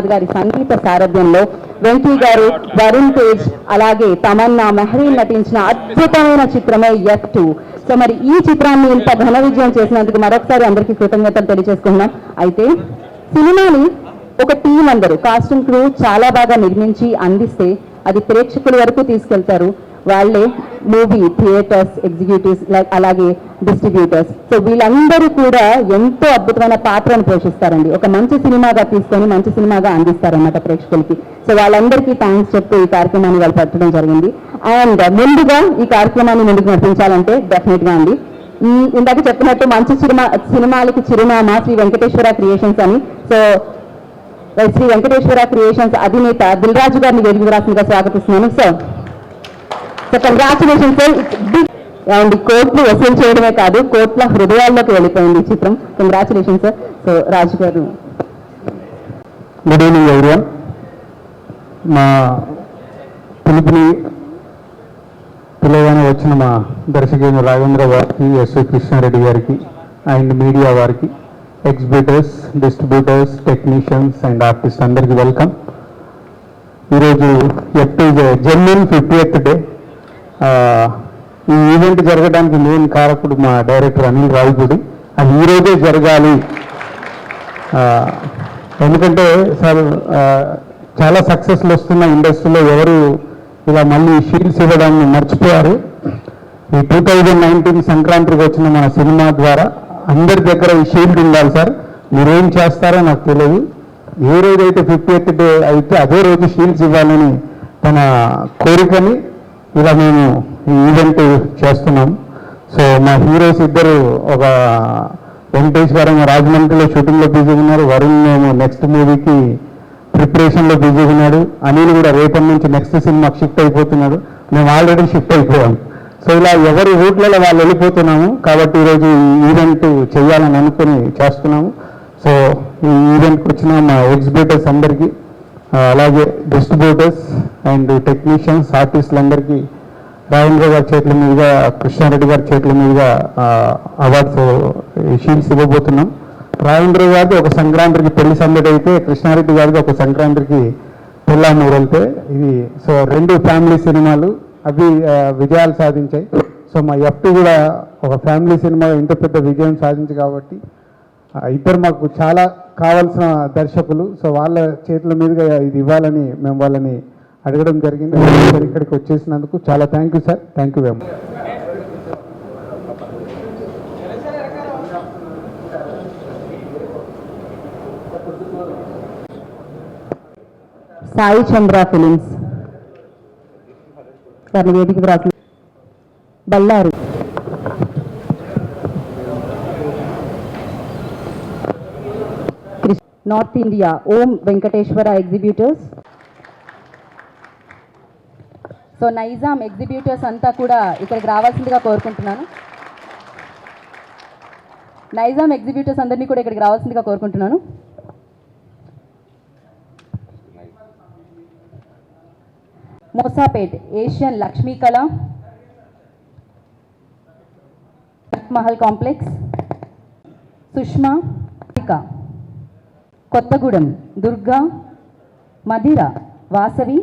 గారి సంగీత సారథ్యంలో వెంకీ గారు, వరుణ్ తేజ్, అలాగే తమన్నా, మెహరీన్ నటించిన అద్భుతమైన చిత్రమే F2. సో మరి ఈ చిత్రాన్ని ఇంత ఘన విజయం చేసినందుకు మరొకసారి అందరికీ కృతజ్ఞతలు తెలియజేసుకుంటున్నాం. అయితే సినిమాని ఒక టీం అందరూ కాస్టింగ్ క్రూ చాలా బాగా నిర్మించి అందిస్తే అది ప్రేక్షకుల వరకు తీసుకెళ్తారు. వాళ్ళే మూవీ థియేటర్స్ ఎగ్జిక్యూటివ్స్ అలాగే డిస్ట్రిబ్యూటర్స్. సో వీళ్ళందరూ కూడా ఎంతో అద్భుతమైన పాత్రను పోషిస్తారండి. ఒక మంచి సినిమాగా తీసుకొని మంచి సినిమాగా అందిస్తారన్నమాట ప్రేక్షకులకి. సో వాళ్ళందరికీ థ్యాంక్స్ చెప్తూ ఈ కార్యక్రమాన్ని వాళ్ళు పెట్టడం జరిగింది. అండ్ ముందుగా ఈ కార్యక్రమాన్ని ముందుకు నడిపించాలంటే డెఫినెట్గా అండి ఇందాక చెప్పినట్టు మంచి సినిమాలకి చిరునామా శ్రీ వెంకటేశ్వర క్రియేషన్స్ అని. సో శ్రీ వెంకటేశ్వర క్రియేషన్స్ అధినేత దిల్ రాజు గారిని వేదిక రాసిందిగా స్వాగతిస్తున్నాను. So congratulations sir. అండ్ కోర్టులు వసూలు చేయడమే కాదు, కోర్టుల హృదయాల్లోకి వెళ్ళిపోయింది ఈ చిత్రం. Congratulations sir. సో రాజు గారు. Good evening everyone. మా పిలుపుని పిలవగానే వచ్చిన మా దర్శకులు రాఘవేంద్ర వారికి, ఎస్వి కృష్ణారెడ్డి గారికి అండ్ మీడియా వారికి, exhibitors, distributors, technicians and artist అందరికీ వెల్కమ్. ఈరోజు జెన్యున్ 50th డే. ఈ ఈవెంట్ జరగడానికి మెయిన్ కారకుడు మా డైరెక్టర్ అనిల్ రావిపూడి. అది ఈరోజే జరగాలి. ఎందుకంటే సార్ చాలా సక్సెస్లు వస్తున్న ఇండస్ట్రీలో ఎవరు ఇలా మళ్ళీ షీల్డ్స్ ఇవ్వడం మర్చిపోయారు. ఈ 2019 సంక్రాంతికి వచ్చిన మన సినిమా ద్వారా అందరి దగ్గర ఈ షీల్డ్ ఉండాలి సార్. మీరేం చేస్తారో నాకు తెలియదు. ఏ రోజైతే 50th డే అయితే అదే రోజు షీల్డ్స్ ఇవ్వాలని తన కోరికని ఇలా మేము ఈ ఈవెంట్ చేస్తున్నాం. సో మా హీరోస్ ఇద్దరు, ఒక వెంకటేష్ గారు రాజమండ్రిలో షూటింగ్లో బిజీగా ఉన్నారు, వరుణ్ మేము నెక్స్ట్ మూవీకి ప్రిపరేషన్లో బిజీగా ఉన్నాడు, అనిల్ కూడా రేపటి నుంచి నెక్స్ట్ సినిమాకి షిఫ్ట్ అయిపోతున్నాడు, మేము ఆల్రెడీ షిఫ్ట్ అయిపోయాం. సో ఇలా ఎవరి రూట్లలో వాళ్ళు వెళ్ళిపోతున్నాము. కాబట్టి ఈరోజు ఈ ఈవెంట్ చేయాలని అనుకుని చేస్తున్నాము. సో ఈ ఈవెంట్కి వచ్చిన మా ఎగ్జిబిటర్స్ అందరికీ, అలాగే డిస్ట్రిబ్యూటర్స్ అండ్ టెక్నీషియన్స్, ఆర్టిస్టులందరికీ రాజేంద్ర గారి చేతుల మీదుగా, కృష్ణారెడ్డి గారి చేతుల మీదుగా అవార్డ్స్ షీల్డ్స్ ఇవ్వబోతున్నాం. రాజేంద్ర గారిది ఒక సంక్రాంతికి పెళ్లి సందడి అయితే, కృష్ణారెడ్డి గారిది ఒక సంక్రాంతికి పెళ్ళా మూడలితే. ఇది సో 2 ఫ్యామిలీ సినిమాలు, అవి విజయాలు సాధించాయి. సో మా F2 కూడా ఒక ఫ్యామిలీ సినిమా ఇంత పెద్ద విజయం సాధించి కాబట్టి ఇద్దరు మాకు చాలా కావాల్సిన దర్శకులు. సో వాళ్ళ చేతుల మీదుగా ఇది ఇవ్వాలని మేము వాళ్ళని అడగడం జరిగింది. ఇక్కడికి వచ్చేసినందుకు చాలా thank you sir. Thank you very much. Sai Chandra films వారిని వేదికకు రాసి బళ్ళారు. North India Om Venkateswara exhibitors. So Nizam exhibitors అంతా కూడా ఇక్కడికి రావాల్సిందిగా కోరుకుంటున్నాను. నైజాం ఎగ్జిబ్యూటర్స్ అందరినీ కూడా ఇక్కడికి రావాల్సిందిగా కోరుకుంటున్నాను. మోసాపేట్ ఏషియన్ లక్ష్మీ కళ, మహల్ కాంప్లెక్స్, సుష్మా, కొత్తగూడెం దుర్గా, మదిర, వాసవి,